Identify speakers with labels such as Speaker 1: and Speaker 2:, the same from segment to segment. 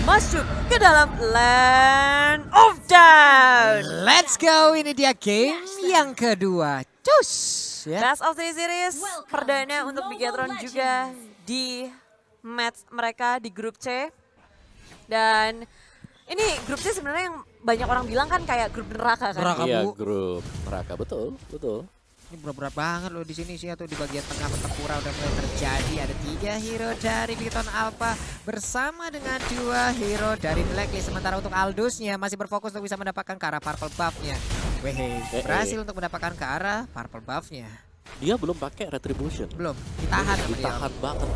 Speaker 1: masuk ke dalam Land of Doubt.
Speaker 2: Let's go, ini dia game yang kedua. Cus! Ya.
Speaker 1: Best of 3 series perdana untuk Bigetron juga di match mereka di grup C. Dan ini grup C sebenarnya yang banyak orang bilang kan kayak grup neraka kan.
Speaker 2: Neraka.
Speaker 3: Iya,
Speaker 2: Bu.
Speaker 3: grup neraka, betul, betul.
Speaker 2: Ini berat-berat banget loh di sini sih, atau di bagian tengah pertempuran udah mulai terjadi. Ada 3 hero dari Bigetron Alpha bersama dengan 2 hero dari Blacklist. Sementara untuk Aldusnya masih berfokus untuk bisa mendapatkan ke arah purple buff-nya. Weh, berhasil untuk mendapatkan ke arah purple buff-nya.
Speaker 3: Dia belum pakai retribution.
Speaker 2: Belum, ditahan sama dia.
Speaker 3: Ditahan banget.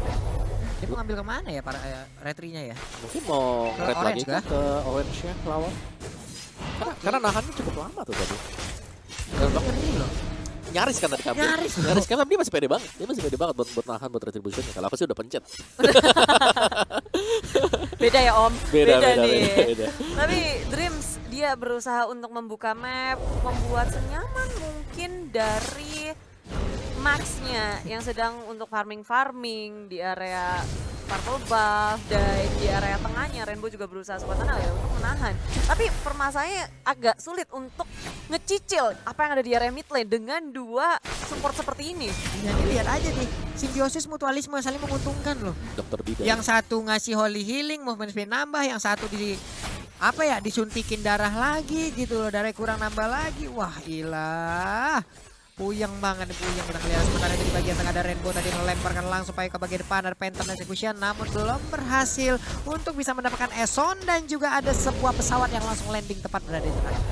Speaker 2: Dia mau ngambil kemana ya para retrinya ya?
Speaker 3: Mungkin mau
Speaker 2: Ke
Speaker 3: red lagi
Speaker 2: orange kah?
Speaker 3: ke orange ya lawan. Karena nahannya cukup lama tuh tadi. Dan bahkan
Speaker 2: Ngeri loh.
Speaker 3: nyaris kan tadi kabel.
Speaker 2: Nyaris.
Speaker 3: Kan dia masih pede banget. Dia masih pede banget buat nahan buat retribution. Kalau aku sih udah pencet.
Speaker 1: Beda ya Om,
Speaker 3: Beda.
Speaker 1: nih. Tapi Dreams dia berusaha untuk membuka map, membuat senyaman mungkin dari Max-nya yang sedang untuk farming di area purple buff, dan di area tengahnya Rainbow juga berusaha sekuat tenaga ya untuk menahan. Tapi permasalahannya agak sulit untuk ngecicil apa yang ada di area mid lane dengan 2 support seperti ini.
Speaker 2: Ya, ini lihat aja nih, simbiosis mutualisme saling menguntungkan loh.
Speaker 3: Dokter Bida.
Speaker 2: Yang satu ngasih holy healing, movement speed nambah, yang satu disuntikin darah lagi gitu loh, darah kurang nambah lagi. Wah, ilah. Puyeng banget nih, puyeng kita lihat. Sementara di bagian tengah ada Rainbow tadi melemparkan langsung supaya ke bagian depan ada Phantom Execution, namun belum berhasil untuk bisa mendapatkan Eson, dan juga ada sebuah pesawat yang langsung landing tepat berada di tengah.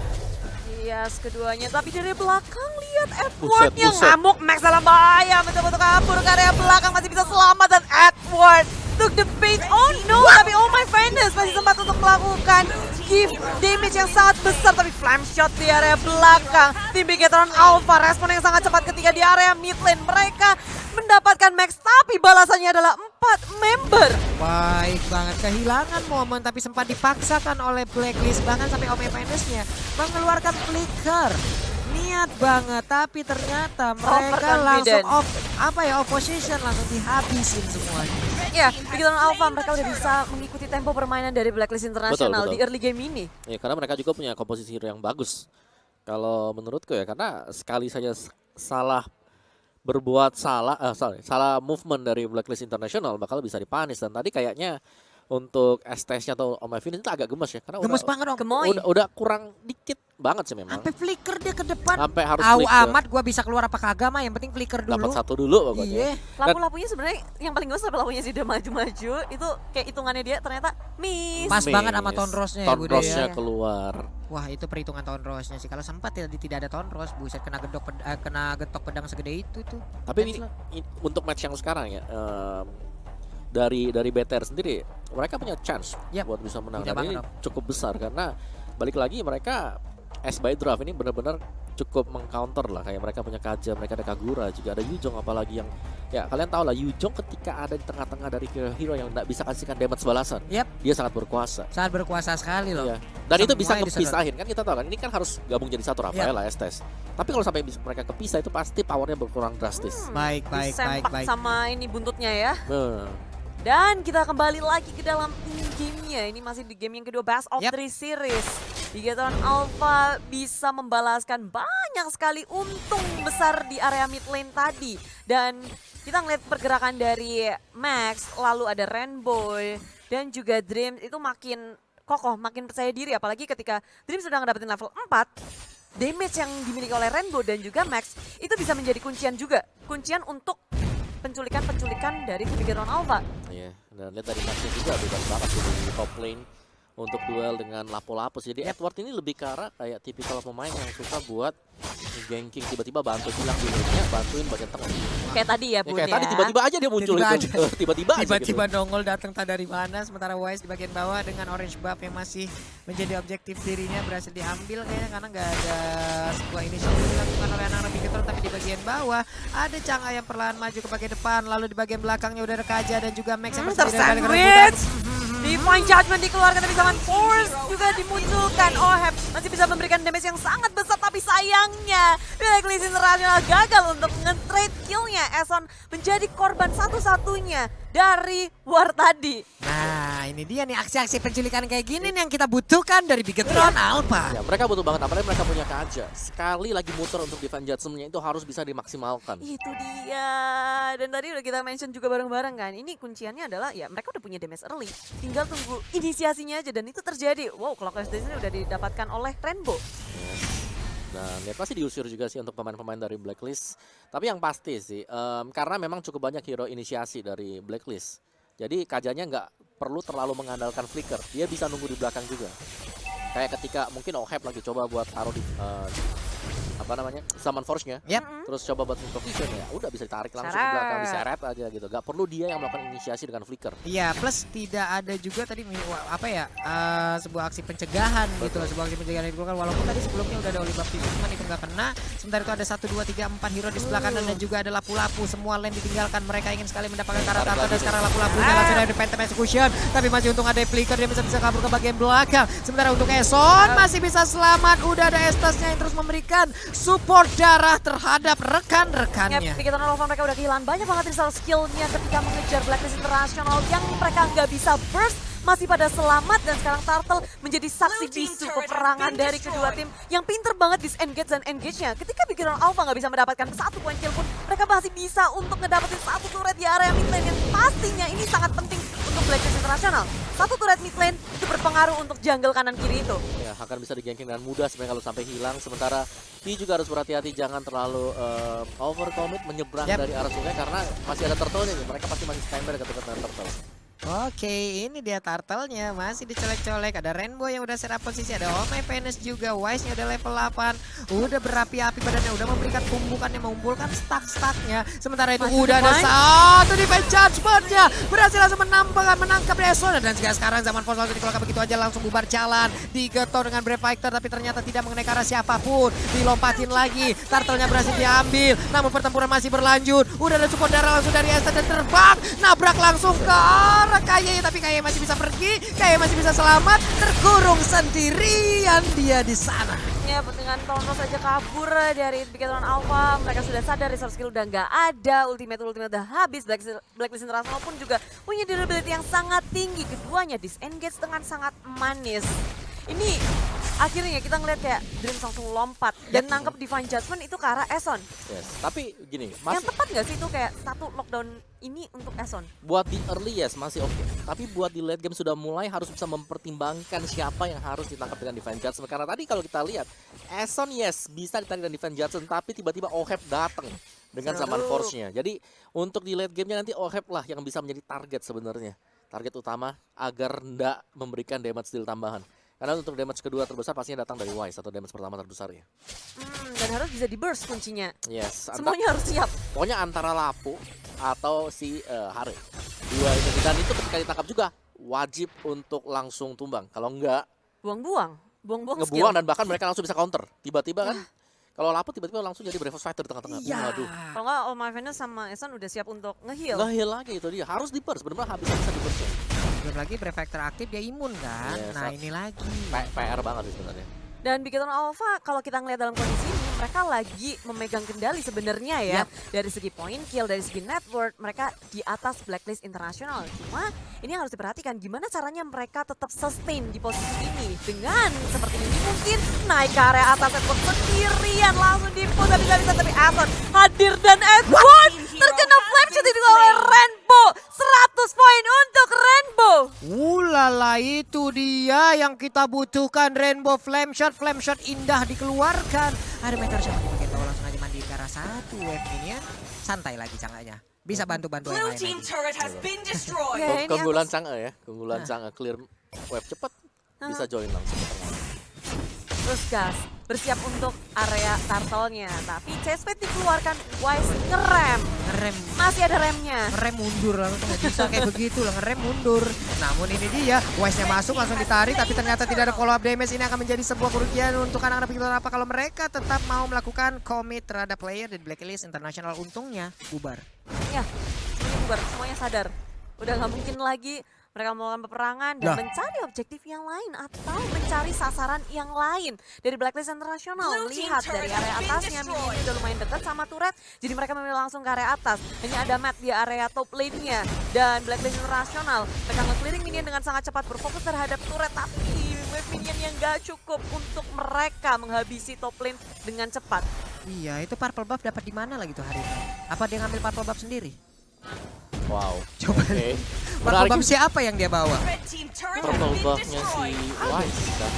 Speaker 1: Yes, keduanya. Tapi dari belakang lihat Edward yang
Speaker 3: buset.
Speaker 1: ngamuk. Max dalam bahaya. Mencoba untuk kabur ke area belakang. Masih bisa selamat. Dan Edward took the bait. Oh no. Tapi oh my goodness. Masih sempat untuk melakukan give damage yang sangat besar. Tapi flame shot di area belakang. Tim Bigetron Alpha respon yang sangat cepat ketika di area mid lane. Mereka mendapatkan Max. Tapi balasannya adalah 4 member.
Speaker 2: Baik banget, kehilangan momen tapi sempat dipaksakan oleh Blacklist, bahkan sampai Ome Penisnya mengeluarkan flicker. Niat banget, tapi ternyata mereka langsung off position, langsung dihabisin semuanya.
Speaker 1: Ya, Bigetron Alpha mereka udah bisa mengikuti tempo permainan dari Blacklist International
Speaker 3: Betul.
Speaker 1: di early game ini.
Speaker 3: Ya, karena mereka juga punya komposisi hero yang bagus. Kalau menurutku ya, karena sekali saja salah movement dari Blacklist International bakal bisa dipanis. Dan tadi kayaknya untuk STS-nya atau Om Evin itu agak gemes ya, karena
Speaker 2: Gemes banget dong.
Speaker 1: Gemoy.
Speaker 3: udah kurang dikit banget sih memang.
Speaker 2: Sampai flicker dia ke depan.
Speaker 3: Sampai harus
Speaker 2: Au
Speaker 3: flicker.
Speaker 2: amat gua bisa keluar apa kagak mah, yang penting flicker dulu.
Speaker 3: Dapat satu dulu pokoknya.
Speaker 2: Iya.
Speaker 1: Lampu-lampunya sebenarnya yang paling gemes lampunya sih udah maju-maju. Itu kayak hitungannya dia ternyata miss.
Speaker 2: Pas banget sama Tonrosnya ya, Bude,
Speaker 3: Tonrosnya
Speaker 2: ya.
Speaker 3: keluar.
Speaker 2: Wah, itu perhitungan Tonrosnya sih. Kalau sempat tidak ada Tonros, buset kena getok pedang segede itu tuh.
Speaker 3: Tapi ini untuk match yang sekarang ya, dari BTR sendiri mereka punya chance buat bisa menang.
Speaker 2: Punya
Speaker 3: Dan ini
Speaker 2: banget,
Speaker 3: cukup besar karena balik lagi mereka by Draft ini benar-benar cukup mengcounter lah. Kayak mereka punya Kaja, mereka ada Kagura, juga ada Yujong, apalagi yang ya kalian tahu lah, Yujong ketika ada di tengah-tengah dari hero yang tidak bisa kasihkan damage balasan, dia sangat berkuasa.
Speaker 2: Sangat berkuasa sekali loh.
Speaker 3: Iya. Dan itu bisa
Speaker 2: Semuanya
Speaker 3: kepisahin kan, kita tahu kan ini kan harus gabung jadi satu, Rafael lah Estes. Tapi kalau sampai mereka kepisah itu pasti powernya berkurang drastis.
Speaker 2: Baik.
Speaker 1: Disempak sama ini buntutnya ya.
Speaker 3: Nah,
Speaker 1: Dan kita kembali lagi ke dalam game-nya. Ini masih di game yang kedua, Best of 3 series. Bigetron Alpha bisa membalaskan banyak sekali untung besar di area mid lane tadi. Dan kita ngeliat pergerakan dari Max, lalu ada Rainbow, dan juga Dreams itu makin kokoh, makin percaya diri. Apalagi ketika Dreams sudah ngedapetin level 4, damage yang dimiliki oleh Rainbow dan juga Max itu bisa menjadi kuncian juga. Kuncian untuk penculikan dari Bigetron Alpha.
Speaker 3: iya. Dan lihat dari matchnya juga bebas banget gitu di top lane untuk duel dengan Lapo-Lapus. Jadi Edward ini lebih ke arah kayak tipikal pemain yang suka buat ganking, tiba-tiba bantu hilang di lane-nya, bantuin bagian tengah.
Speaker 1: Kayak tadi ya Bun,
Speaker 3: Kayak
Speaker 1: ya.
Speaker 3: tadi tiba-tiba aja dia muncul
Speaker 2: Tiba-tiba
Speaker 3: itu. Tiba-tiba aja
Speaker 2: Tiba-tiba
Speaker 3: gitu.
Speaker 2: nongol datang tak dari mana, sementara Wise di bagian bawah dengan orange buff yang masih menjadi objektif dirinya berhasil diambil kayaknya, karena nggak ada sebuah inisiatif dilakukan oleh anak-anak Bigetron. Tapi di bagian bawah ada Chang'e yang perlahan maju ke bagian depan, lalu di bagian belakangnya udah ada Kaja dan juga Max yang
Speaker 1: Tersandwich. Divine Judgment dikeluarkan, tapi Summon Force juga dimunculkan. Oheb masih bisa memberikan damage yang sangat besar, tapi sayangnya Blacklist International gagal untuk nge-trade killnya. Eson menjadi korban satu-satunya dari war tadi.
Speaker 2: Nah ini dia nih aksi-aksi penculikan kayak gini nih yang kita butuhkan dari Bigetron Alpha.
Speaker 3: Ya, mereka butuh banget, apalagi mereka punya Kaja. Sekali lagi muter untuk defend Judgment-nya itu harus bisa dimaksimalkan.
Speaker 1: Itu dia. Dan tadi udah kita mention juga bareng-bareng kan. Ini kunciannya adalah ya mereka udah punya damage early. Tinggal tunggu inisiasinya aja dan itu terjadi. Wow, Clockers di sini udah didapatkan oleh Rainbow.
Speaker 3: Dan ya pasti diusir juga sih untuk pemain-pemain dari Blacklist. Tapi yang pasti sih, karena memang cukup banyak hero inisiasi dari Blacklist. Jadi Kajanya nggak perlu terlalu mengandalkan flicker. Dia bisa nunggu di belakang juga. Kayak ketika mungkin Oheb lagi coba buat taruh di summon force-nya.
Speaker 2: Yap.
Speaker 3: Terus coba buat improvision ya, udah bisa ditarik langsung ke belakang, diseret aja gitu. Gak perlu dia yang melakukan inisiasi dengan flicker.
Speaker 2: Iya, plus tidak ada juga tadi sebuah aksi pencegahan gitu loh, sebuah aksi pencegahan itu kan walaupun tadi sebelumnya udah ada Oliver Pius cuman itu nggak kena. Sementara itu ada 1 2 3 4 hero di sebelah kanan dan juga ada lapu-lapu, semua lane ditinggalkan. Mereka ingin sekali mendapatkan karakter dan sekarang lapu-lapunya langsung dari Phantom Execution, tapi masih untung ada flicker dia bisa kabur ke bagian belakang. Sementara untuk Eson masih bisa selamat, udah ada Estasnya yang terus memberikan support darah terhadap rekan-rekannya.
Speaker 1: Bigetron Alpha mereka udah kehilangan banyak banget resource skillnya ketika mengejar Blacklist International yang mereka nggak bisa burst. Masih pada selamat dan sekarang Turtle menjadi saksi bisu peperangan dari kedua tim yang pinter banget disengage dan engage-nya. Ketika Bigetron Alpha nggak bisa mendapatkan 1 poin kill pun, mereka masih bisa untuk ngedapetin 1 turret di area mid lane yang pastinya ini sangat penting untuk Blacklist International. 1 turret mid lane itu berpengaruh untuk jungle kanan kiri itu.
Speaker 3: Ya, akan bisa diganking dengan mudah sebenarnya kalau sampai hilang. Sementara T juga harus berhati-hati jangan terlalu overcommit menyeberang dari arah sungai karena masih ada turtle-nya nih. Mereka pasti masih standby dekat dengan turtle.
Speaker 2: Oke, ini dia turtle-nya masih dicolek-colek. Ada Rainbow yang udah set up posisi, ada Oh My Venus juga. Wise-nya udah level 8. Udah berapi-api badannya, udah memberikan tumbukan yang mengumpulkan stack-stacknya. Sementara itu
Speaker 1: masih
Speaker 2: udah ada satu defense judgment-nya. Berhasil langsung menangkap Eson. Dan juga sekarang zaman Force langsung dikeluarkan begitu aja langsung bubar jalan. Digetok dengan Brave Fighter tapi ternyata tidak mengenai ke arah siapapun. Dilompatin lagi, turtle-nya berhasil diambil. Namun pertempuran masih berlanjut. Udah ada support darah langsung dari Esta dan terbang. Nabrak langsung ke arah Kaye, tapi Kaye masih bisa pergi, Kaye masih bisa selamat, terkurung sendirian dia di sana.
Speaker 1: Ya, dengan Tono saja kabur dari Bigetron Alpha, mereka sudah sadar resource skill udah nggak ada, ultimate udah habis, Blacklist International pun juga punya durability yang sangat tinggi, keduanya disengage dengan sangat manis. Ini akhirnya kita ngeliat kayak Dreams langsung lompat dan nangkep Divine Judgment itu ke arah Eson.
Speaker 3: Yes, tapi gini,
Speaker 1: Yang tepat nggak sih itu kayak 1 lockdown ini untuk Eson?
Speaker 3: buat di early yes masih oke. Tapi buat di late game sudah mulai harus bisa mempertimbangkan siapa yang harus ditangkap dengan Divine Judgment. Karena tadi kalau kita lihat, Eson yes bisa ditarik dengan Divine Judgment, tapi tiba-tiba Oheb datang dengan zaman force-nya. Jadi untuk di late game-nya nanti Oheb lah yang bisa menjadi target sebenarnya. Target utama agar ndak memberikan damage deal tambahan. Karena untuk damage kedua terbesar pastinya datang dari Wise atau damage pertama terbesar ya.
Speaker 1: Dan harus bisa di burst kuncinya.
Speaker 3: Yes.
Speaker 1: Semuanya harus siap.
Speaker 3: Pokoknya antara Lapu atau si Hare. Dua itu. Dan itu ketika ditangkap juga wajib untuk langsung tumbang. Kalau enggak
Speaker 1: Buang-buang
Speaker 3: ngebuang
Speaker 1: skill.
Speaker 3: dan bahkan mereka langsung bisa counter. Tiba-tiba kan kalau Lapu tiba-tiba langsung jadi Bravos Fighter di tengah-tengah.
Speaker 2: Iya.
Speaker 3: Waduh.
Speaker 1: Kalau nggak, Oh My Venus sama Eson udah siap untuk nge-heal.
Speaker 3: Nge-heal lagi itu dia. Harus di burst. Benar-benar bisa di burst.
Speaker 2: Belum lagi Brave Factor aktif dia imun kan.
Speaker 3: Yes,
Speaker 2: Nah ini lagi.
Speaker 3: PR banget sih sebenarnya.
Speaker 1: Dan Bigetron Alpha kalau kita ngeliat dalam kondisi ini mereka lagi memegang kendali sebenarnya ya. Dari segi point kill, dari segi net worth mereka di atas Blacklist International. Cuma ini yang harus diperhatikan gimana caranya mereka tetap sustain di posisi ini. Dengan seperti ini mungkin naik ke area atas Edward sendirian langsung dipush bisa-bisa tapi Eson hadir dan Edward terkena flame shot itu oleh Rainbow. 100 poin untuk Rainbow.
Speaker 2: Ulala itu dia yang kita butuhkan, Rainbow Flame Shot indah dikeluarkan. Ada Meteor Shot di bagian bawah langsung aja mandi ke arah 1 wave minion. Santai lagi Chang'e-nya. Bisa bantu-bantu yang
Speaker 4: Blue
Speaker 2: lain
Speaker 4: team
Speaker 2: lagi.
Speaker 4: turret has been destroyed.
Speaker 1: Ya, ini
Speaker 3: Keunggulan
Speaker 1: atas-
Speaker 3: Chang'e ya. Keunggulan Chang'e clear wave cepat. Bisa join langsung ke tengah.
Speaker 1: Terus gas, bersiap untuk area turtle-nya. Tapi Chespet dikeluarkan, Wise ngerem.
Speaker 2: Ngerem.
Speaker 1: Masih ada remnya.
Speaker 2: Ngerem mundur langsung nggak bisa kayak begitu lah, ngerem mundur. Namun ini dia, Wise-nya masuk langsung ditarik tapi ternyata tidak ada follow up damage. Ini akan menjadi sebuah kerugian untuk anak-anak Bigetron apa kalau mereka tetap mau melakukan commit terhadap player di Blacklist International. Untungnya bubar.
Speaker 1: Ya, semuanya bubar, semuanya sadar. Udah nggak mungkin lagi mereka melakukan peperangan dan
Speaker 2: Lah.
Speaker 1: mencari objektif yang lain atau mencari sasaran yang lain dari Blacklist International. Lihat dari area atasnya, mininya udah lumayan dekat sama turret, jadi mereka memilih langsung ke area atas. Hanya ada Matt di area top lane-nya dan Blacklist International mereka nge-clearing minion dengan sangat cepat, berfokus terhadap turret, tapi wave minion yang gak cukup untuk mereka menghabisi top lane dengan cepat.
Speaker 2: Iya, itu purple buff dapat di mana lagi tuh hari ini? Apa dia ngambil purple buff sendiri?
Speaker 3: Wow.
Speaker 2: Coba.
Speaker 3: Oke.
Speaker 2: Purple
Speaker 3: Menarik
Speaker 2: buff
Speaker 3: juga.
Speaker 2: siapa yang dia bawa?
Speaker 3: Purple buff-nya si Wise kan.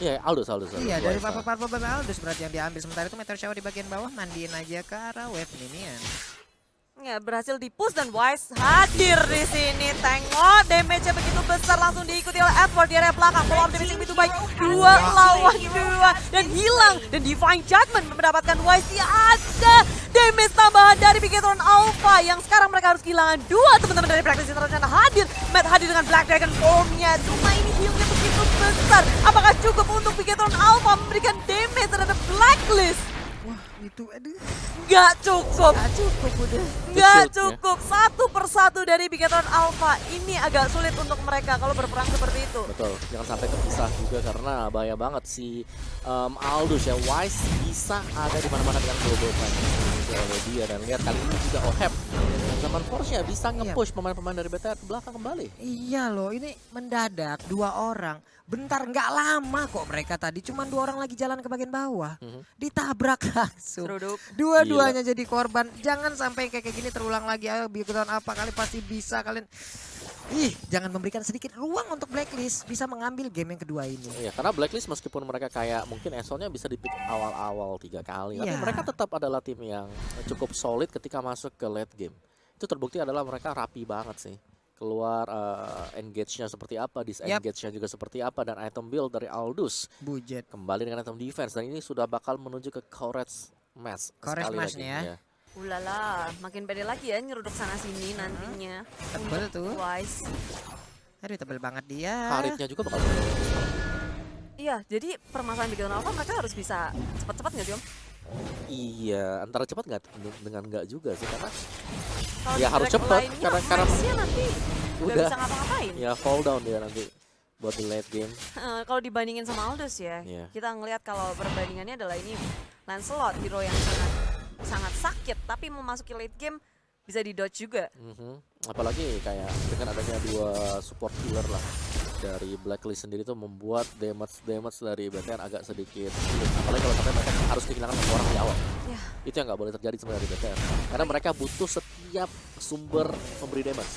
Speaker 3: Iya, Aldous.
Speaker 2: Iya, dari
Speaker 3: Wise,
Speaker 2: purple buff Aldous berarti yang diambil. Sementara itu Meteor Shower di bagian bawah mandiin aja ke arah wave minion.
Speaker 1: Ya, berhasil di-push dan Wise hadir di sini. Tengok damage-nya begitu besar, langsung diikuti oleh Edward di area belakang. Follow up damage yang begitu baik, 2 lawan 2 dan hilang. Dan Divine Judgment mendapatkan Wise. Dia ada damage tambahan dari Bigetron Alpha yang sekarang mereka harus kehilangan 2 teman-teman dari Blacklist International hadir. Matt hadir dengan Black Dragon form-nya. Cuma ini heal-nya begitu besar. Apakah cukup untuk Bigetron Alpha memberikan damage terhadap Blacklist?
Speaker 2: Wah, itu aduh.
Speaker 1: Gak cukup.
Speaker 2: Gak cukup udah.
Speaker 1: Gak
Speaker 3: Shieldnya.
Speaker 1: cukup. Satu persatu dari Bigetron Alpha. Ini agak sulit untuk mereka kalau berperang seperti itu.
Speaker 3: Betul, jangan sampai kepisah juga karena bahaya banget si Aldous ya. Wise bisa ada di mana-mana dengan global fight oleh dia, dan lihat kali ini juga Oheb zaman Force-nya bisa nge-push pemain-pemain dari BTR ke belakang kembali.
Speaker 2: Iya loh, ini mendadak 2 orang. Bentar, nggak lama kok mereka tadi. Cuman 2 orang lagi jalan ke bagian bawah. Ditabrak langsung.
Speaker 1: Seruduk.
Speaker 2: Dua-duanya jadi korban. Jangan sampai kayak gini terulang lagi. Ayo Bigetron apa kali pasti bisa kalian. Jangan memberikan sedikit ruang untuk Blacklist bisa mengambil game yang kedua ini.
Speaker 3: Iya, karena Blacklist meskipun mereka kayak mungkin Esonnya bisa di pick awal-awal 3 kali, tapi
Speaker 2: Iya.
Speaker 3: mereka tetap adalah tim yang cukup solid ketika masuk ke late game. Itu terbukti adalah mereka rapi banget sih. Keluar engage-nya seperti apa, disengage-nya juga seperti apa, dan item build dari Aldous
Speaker 2: Budget.
Speaker 3: kembali dengan item defense, dan ini sudah bakal menuju ke Courage Mass
Speaker 2: Courage
Speaker 3: sekali
Speaker 2: Mass
Speaker 3: lagi.
Speaker 2: nih ya.
Speaker 3: Iya.
Speaker 1: Ulala, makin pede lagi ya nyeruduk sana sini nantinya.
Speaker 2: Tebel tuh.
Speaker 1: Wise.
Speaker 2: Aduh tebel banget dia.
Speaker 3: Karitnya juga bakal
Speaker 1: Iya, jadi permasalahan Bigetron Alpha mereka harus bisa cepat-cepat nggak sih Om?
Speaker 3: iya, antara cepat nggak dengan nggak juga sih, karena
Speaker 1: Kalau
Speaker 3: Ya,
Speaker 1: di
Speaker 3: harus
Speaker 1: track
Speaker 3: cepet,
Speaker 1: lainnya,
Speaker 3: karena
Speaker 1: Wise-nya nanti nggak
Speaker 3: udah.
Speaker 1: bisa ngapa-ngapain.
Speaker 3: ya fall down dia nanti buat di late game.
Speaker 1: Kalau dibandingin sama Aldous ya,
Speaker 3: Iya.
Speaker 1: kita ngelihat kalau perbandingannya adalah ini Lancelot, hero yang sangat sakit, tapi memasuki late game bisa di dodge juga.
Speaker 3: Apalagi kayak dengan adanya 2 support healer lah dari Blacklist sendiri tuh membuat damage dari BTR agak sedikit sulit. Apalagi kalau sampai mereka harus kehilangan 1 orang di awal.
Speaker 1: Ya.
Speaker 3: Itu yang nggak boleh terjadi sebenarnya di BTR. Karena mereka butuh setiap sumber memberi damage.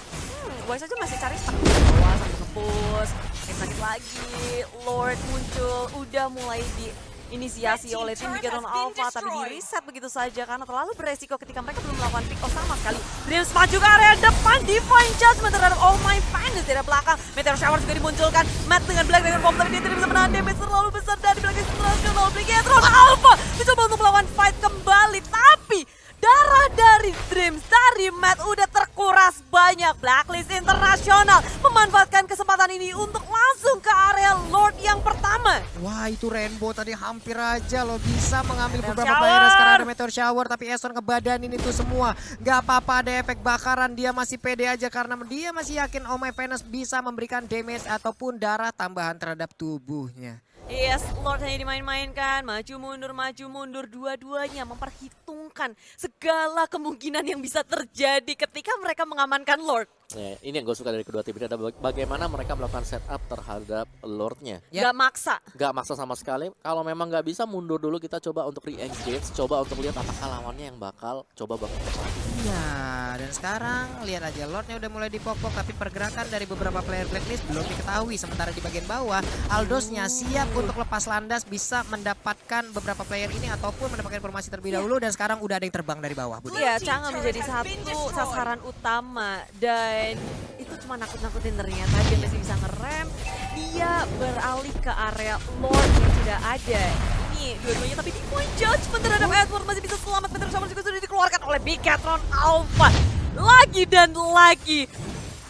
Speaker 1: Wise aja masih cari stuck di bawah sambil nge-push, sakit lagi, Lord muncul, udah mulai diinisiasi oleh tim Bigetron Alpha, tapi di reset begitu saja karena terlalu beresiko ketika mereka belum melakukan pick off sama sekali. Dreams maju ke area depan, Divine Judgment terhadap All My Finest dari belakang. Meteor Shower juga dimunculkan, Matt dengan Black Dragon Bomb, tapi dia tidak bisa menahan damage terlalu besar dari Blacklist International. Bigetron Alpha mencoba untuk melakukan fight kembali, tapi darah dari Dreams, dari Matt udah terkuras banyak. Blacklist International memanfaatkan kesempatan ini untuk langsung ke area Lord yang pertama.
Speaker 2: Wah itu Rainbow tadi hampir aja loh bisa mengambil
Speaker 1: Meteor
Speaker 2: beberapa
Speaker 1: Shower.
Speaker 2: players karena ada Meteor Shower. Tapi Eson ngebadanin itu semua. Gak apa-apa ada efek bakaran, dia masih pede aja karena dia masih yakin Oh My Venus bisa memberikan damage ataupun darah tambahan terhadap tubuhnya.
Speaker 1: Yes, Lord hanya dimain-mainkan, maju mundur, dua-duanya memperhitungkan segala kemungkinan yang bisa terjadi ketika mereka mengamankan Lord.
Speaker 3: Ya, ini yang gue suka dari kedua tim ini, ada bagaimana mereka melakukan setup terhadap Lordnya.
Speaker 2: Ya.
Speaker 1: Gak maksa.
Speaker 3: Gak maksa sama sekali. Kalau memang nggak bisa, mundur dulu, kita coba untuk re-engage, coba untuk lihat apakah lawannya yang bakal coba banget.
Speaker 2: Iya dan sekarang lihat aja Lordnya udah mulai dipokok, tapi pergerakan dari beberapa player Blacklist belum diketahui. Sementara di bagian bawah Aldosnya siap untuk lepas landas, bisa mendapatkan beberapa player ini ataupun mendapatkan informasi terlebih dahulu. Dan sekarang udah ada yang terbang dari bawah Budi.
Speaker 1: Iya, Chang'e menjadi satu sasaran utama dan itu cuma nakut-nakutin ternyata. Dia masih bisa ngerem, dia beralih ke area Lord yang tidak ada. Ini dua-duanya tapi di point judgment terhadap Edward masih bisa selamat. Meteor Shower juga sudah dikeluarkan oleh Bigetron Alpha. Lagi dan lagi.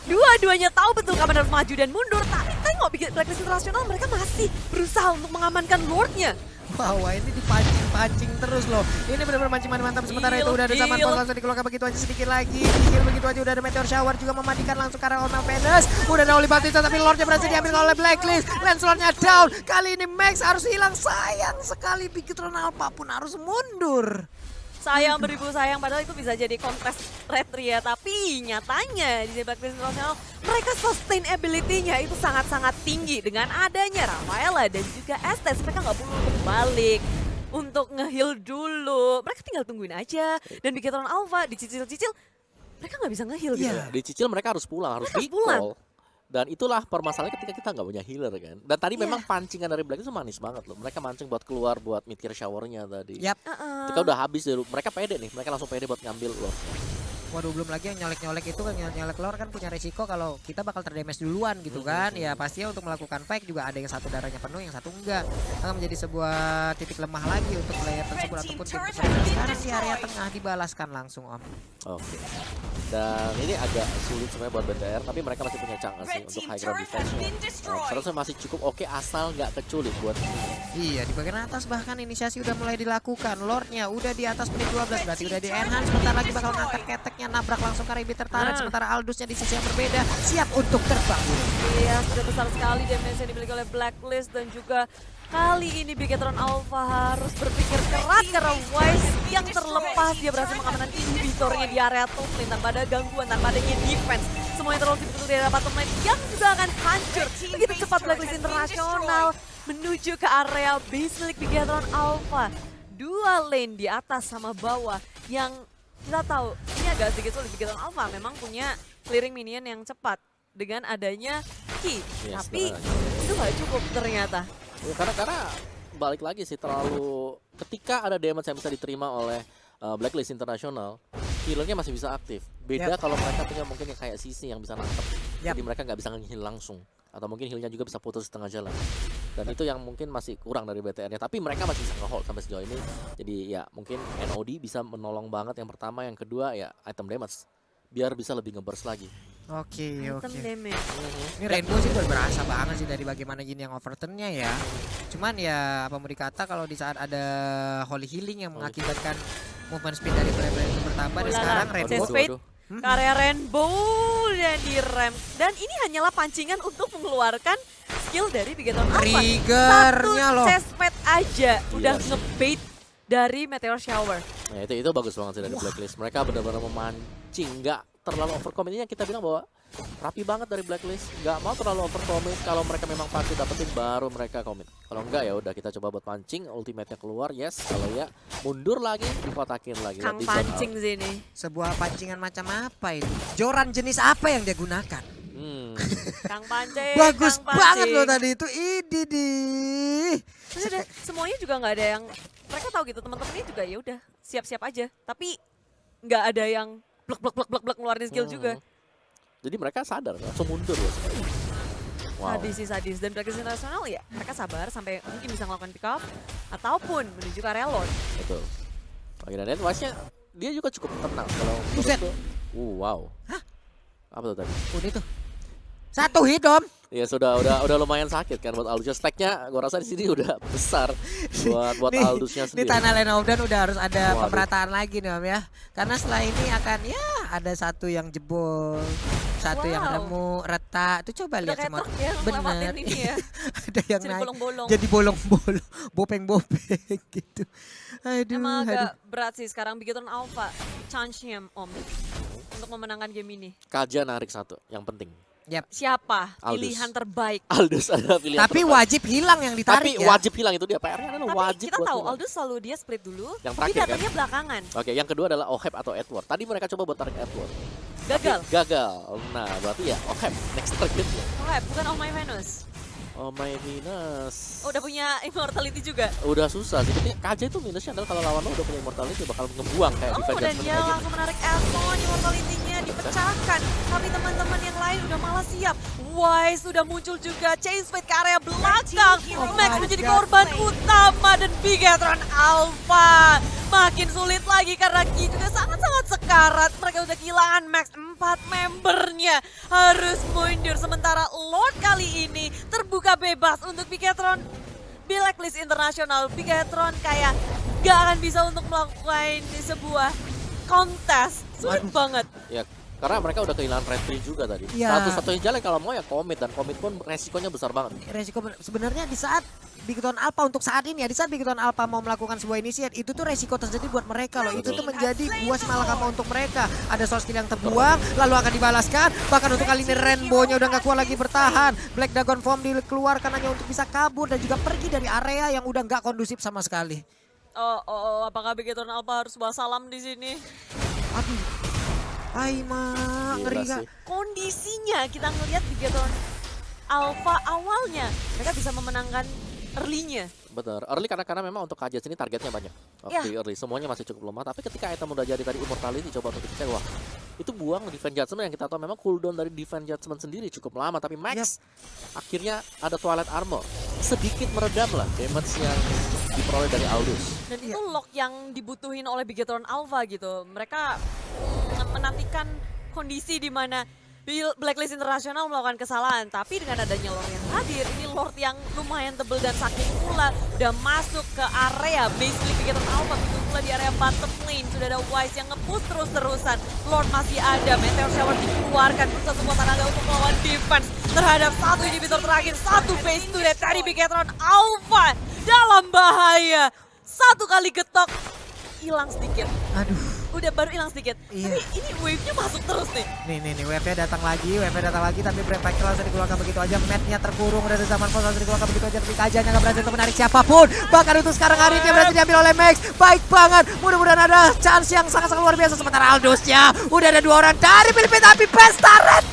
Speaker 1: Dua-duanya tahu betul kapan harus maju dan mundur. Tapi tengok Blacklist International mereka masih berusaha untuk mengamankan Lordnya.
Speaker 2: Wow, ini dipancing-pancing terus loh. Ini benar-benar mancing mantap. Sementara itu udah ada zaman pos langsung dikeluarkan begitu aja sedikit lagi. Dikil begitu aja udah ada meteor shower juga memandikan langsung karena Oma Venus. Udah ada Oli Batista tapi Lordnya berhasil diambil oleh Blacklist. Lancelotnya down. Kali ini Max harus hilang. Sayang sekali Bigetron Alpha pun harus mundur.
Speaker 1: Sayang beribu sayang, padahal itu bisa jadi kontes retri ya. Tapi nyatanya di Blacklist International mereka sustainability-nya itu sangat-sangat tinggi. Dengan adanya Rafaela dan juga Estes, mereka nggak perlu untuk balik untuk nge-heal dulu. Mereka tinggal tungguin aja. Dan Bigetron Alpha dicicil-cicil, mereka nggak bisa nge-heal gitu.
Speaker 2: Iya.
Speaker 3: Dicicil mereka harus pulang, harus recall. Dan itulah permasalahannya ketika kita nggak punya healer kan. Dan tadi memang pancingan dari Black itu manis banget loh. Mereka mancing buat keluar buat mid-tier showernya tadi.
Speaker 2: Yap.
Speaker 3: Ketika udah habis dulu, mereka pede nih. Mereka langsung pede buat ngambil loh.
Speaker 2: Waduh, belum lagi yang nyolek-nyolek itu kan, nyolek lore kan punya resiko kalau kita bakal terdamage duluan gitu kan. Ya pastinya untuk melakukan fight juga ada yang satu darahnya penuh, yang satu enggak. Akan menjadi sebuah titik lemah lagi untuk player tersebut ataupun tim tersebut. Sekarang di area tengah dibalaskan langsung Om.
Speaker 3: Oke. Dan ini agak sulit sebenarnya buat BTR, tapi mereka masih punya chance sih untuk high ground defense-nya. Seharusnya masih cukup oke asal nggak keculik buat ini.
Speaker 2: Iya, di bagian atas bahkan inisiasi udah mulai dilakukan. Lordnya udah di atas menit 12 berarti udah di enhance. Sebentar lagi bakal ngangkat keteknya, nabrak langsung ke Ribi tertarik. Sementara Aldusnya di sisi yang berbeda siap untuk terbang.
Speaker 1: Iya, sudah besar sekali damage yang dimiliki oleh Blacklist dan juga kali ini Bigetron Alpha harus berpikir keras karena Wise yang terlepas dia berhasil mengamankan inhibitornya di area top lane tanpa ada gangguan, tanpa adanya defense. Semuanya terlalu dibentuk di area bottom lane yang juga akan hancur. Begitu cepat Blacklist Internasional menuju ke area base milik Bigetron Alpha. Dua lane di atas sama bawah yang kita tahu ini agak sedikit sulit. Bigetron Alpha memang punya clearing minion yang cepat dengan adanya Ki, tapi itu nggak cukup ternyata.
Speaker 3: Ya, karena balik lagi sih terlalu ketika ada damage yang bisa diterima oleh Blacklist Internasional, healernya masih bisa aktif. Beda kalau mereka punya mungkin yang kayak Sisi yang bisa nangkep. Jadi mereka nggak bisa nge-heal langsung. Atau mungkin healnya juga bisa putus setengah jalan. Dan itu yang mungkin masih kurang dari BTR-nya. Tapi mereka masih bisa nge-hold sampai sejauh ini. Jadi ya mungkin NOD bisa menolong banget yang pertama. Yang kedua ya item damage. Biar bisa lebih nge-burst lagi.
Speaker 2: Oke.
Speaker 1: Item damage.
Speaker 2: Ini Rainbow sih berasa banget sih dari bagaimana Jin yang overturn-nya ya. Cuman ya apa mau dikata kalau di saat ada Holy Healing yang mengakibatkan movement speed dari player-player itu bertambah. Dan sekarang Rainbow
Speaker 1: ke area Rainbow dan direm. Dan ini hanyalah pancingan untuk mengeluarkan skill dari Bigetron Alpha.
Speaker 2: Triggernya loh.
Speaker 1: Satu chestplate aja udah ngebait dari Meteor Shower.
Speaker 3: Nah itu bagus banget sih dari Blacklist. Mereka benar-benar memancing, nggak terlalu overcommit. Ini yang kita bilang bahwa rapi banget dari Blacklist. Nggak mau terlalu overcommit. Kalau mereka memang pasti dapetin baru mereka commit. Kalau enggak ya udah kita coba buat pancing, ultimate-nya keluar, yes. Kalau ya mundur lagi, dikotakin lagi.
Speaker 1: Kang pancing sini.
Speaker 2: Sebuah pancingan macam apa ini? Joran jenis apa yang dia gunakan?
Speaker 1: Kang pancing.
Speaker 2: Bagus
Speaker 1: Kang
Speaker 2: banget
Speaker 1: pancing.
Speaker 2: loh tadi itu.
Speaker 1: Semuanya juga nggak ada yang mereka tahu gitu, teman-temannya juga ya udah siap-siap aja. Tapi nggak ada yang blek ngeluarin skill juga.
Speaker 3: Jadi mereka sadar langsung mundur loh. Wow.
Speaker 1: Sadis sih sadis. Dan Blacklist International ya mereka sabar sampai mungkin bisa melakukan pick up ataupun menuju ke area Lord.
Speaker 3: Betul. Bagian dan Wise-nya dia juga cukup tenang kalau
Speaker 2: Buset.
Speaker 3: menurutku. Wow.
Speaker 2: Hah?
Speaker 3: Apa tuh tadi?
Speaker 2: Udah tuh. Satu hit Om.
Speaker 3: Ya udah lumayan sakit kan buat Aldusnya. Stack-nya gua rasa di sini udah besar buat
Speaker 2: Nih,
Speaker 3: Aldusnya
Speaker 2: Di
Speaker 3: sendiri.
Speaker 2: tanah Lane of Dawn udah harus ada
Speaker 3: Waduh.
Speaker 2: pemerataan lagi nih Om ya. Karena setelah ini akan ya ada satu yang jebol, satu yang remuk, retak. Tuh coba lihat semua.
Speaker 1: Yang ngelewatin ini ya.
Speaker 2: Ada yang
Speaker 1: Jadi
Speaker 2: naik.
Speaker 1: bolong-bolong.
Speaker 2: Jadi bolong-bolong, bopeng-bopeng gitu. Aduh,
Speaker 1: Emang
Speaker 2: aduh.
Speaker 1: agak berat sih sekarang Bigetron Alpha. Chance-nya Om untuk memenangkan game ini.
Speaker 3: Kaja narik satu yang penting.
Speaker 1: Siapa
Speaker 3: Aldus.
Speaker 1: pilihan terbaik?
Speaker 3: Aldus adalah pilihan
Speaker 2: Tapi
Speaker 3: terbaik.
Speaker 2: wajib hilang yang ditarik
Speaker 3: Tapi
Speaker 2: ya.
Speaker 3: wajib hilang itu dia. PR-nya adalah
Speaker 1: Tapi
Speaker 3: wajib
Speaker 1: kita
Speaker 3: buat
Speaker 1: tahu
Speaker 3: hilang.
Speaker 1: Aldous selalu dia split dulu.
Speaker 3: Yang
Speaker 1: Tapi
Speaker 3: terakhir,
Speaker 1: datangnya belakangan.
Speaker 3: Oke, yang kedua adalah Oheb atau Edward. Tadi mereka coba buat tarik Edward.
Speaker 1: Gagal.
Speaker 3: Gagal. Nah, berarti ya Oheb next targetnya.
Speaker 1: Oh, bukan Oh My Venus.
Speaker 3: Oh my Venus.
Speaker 1: Oh, udah punya immortality juga.
Speaker 3: Udah susah sih. Tapi KJ itu minusnya adalah kalau lawan lo udah punya immortality bakal ngebuang kayak
Speaker 1: Oh,
Speaker 3: defender
Speaker 1: dan
Speaker 3: seperti
Speaker 1: dia
Speaker 3: kayak gitu.
Speaker 1: langsung menarik Elson, immortality-nya dipecahkan. Tapi teman-teman yang lain udah malah siap. Wise sudah muncul juga, chase fight ke area belakang. Max menjadi korban utama dan Bigetron Alpha makin sulit lagi karena Ki juga sangat-sangat sekarat. Mereka udah kehilangan Max 4 membernya harus mundur. Sementara Lord kali ini terbuka bebas untuk Bigetron Blacklist International, Bigetron kayak gak akan bisa untuk melakukan sebuah kontes. Sulit banget.
Speaker 3: Ya, karena mereka udah kehilangan red tree juga tadi.
Speaker 2: Iya.
Speaker 3: Satu-satunya jalan kalau mau ya komit, dan komit pun resikonya besar banget.
Speaker 2: Resiko sebenarnya di saat Bigetron Alpha untuk saat ini ya, di saat Bigetron Alpha mau melakukan sebuah inisiatif, itu tuh resiko terjadi buat mereka loh. Itu tuh menjadi buah si malakama untuk mereka. Ada source skill yang terbuang, lalu akan dibalaskan. Bahkan untuk kali ini Rainbow-nya udah gak kuat lagi bertahan. Black Dragon Form dikeluarkan hanya untuk bisa kabur dan juga pergi dari area yang udah gak kondusif sama sekali.
Speaker 1: Apakah Bigetron Alpha harus bawa salam di sini?
Speaker 2: Aduh, Aima, ngeri
Speaker 3: Gila
Speaker 2: gak?
Speaker 3: sih.
Speaker 1: Kondisinya kita ngelihat Bigetron Alpha awalnya mereka bisa memenangkan early-nya.
Speaker 3: Bener, early karena memang untuk KJ sini targetnya banyak. Oke, early semuanya masih cukup lemah, tapi ketika item udah jadi tadi Immortality coba untuk dicek, wah itu buang Defense Judgment yang kita tahu memang cooldown dari Defense Judgment sendiri cukup lama, tapi Max akhirnya ada Twilight Armor. Sedikit meredam lah damage yang diperoleh dari Aldous.
Speaker 1: Dan itu lock yang dibutuhin oleh Bigetron Alpha gitu. Mereka menantikan kondisi di mana Blacklist International melakukan kesalahan, tapi dengan adanya Lord yang hadir, ini Lord yang lumayan tebel dan sakit pula udah masuk ke area basically Bigetron Alpha, begitu pula di area bottom lane sudah ada Wise yang nge-push terus-terusan. Lord masih ada, Meteor Shower dikeluarkan, berusaha semua tenaga untuk melawan defense terhadap satu inhibitor terakhir, satu phase 2 dari Bigetron Alpha dalam bahaya. Satu kali getok, hilang sedikit.
Speaker 2: Aduh.
Speaker 1: Udah baru hilang sedikit.
Speaker 2: Iya.
Speaker 1: Tapi ini wave-nya masuk terus nih.
Speaker 2: Nih, wave-nya datang lagi, tapi Brave Factor langsung dikeluarkan begitu aja. Mat-nya terkurung dari zaman pos langsung dikeluarkan begitu aja. Tapi Kajanya nggak berhasil untuk menarik siapapun. Bahkan untuk sekarang hari ini berhasil diambil oleh Max. Baik banget, mudah-mudahan ada chance yang sangat-sangat luar biasa. Sementara Aldous-nya udah ada 2 orang dari Filipina, tapi Pesta Red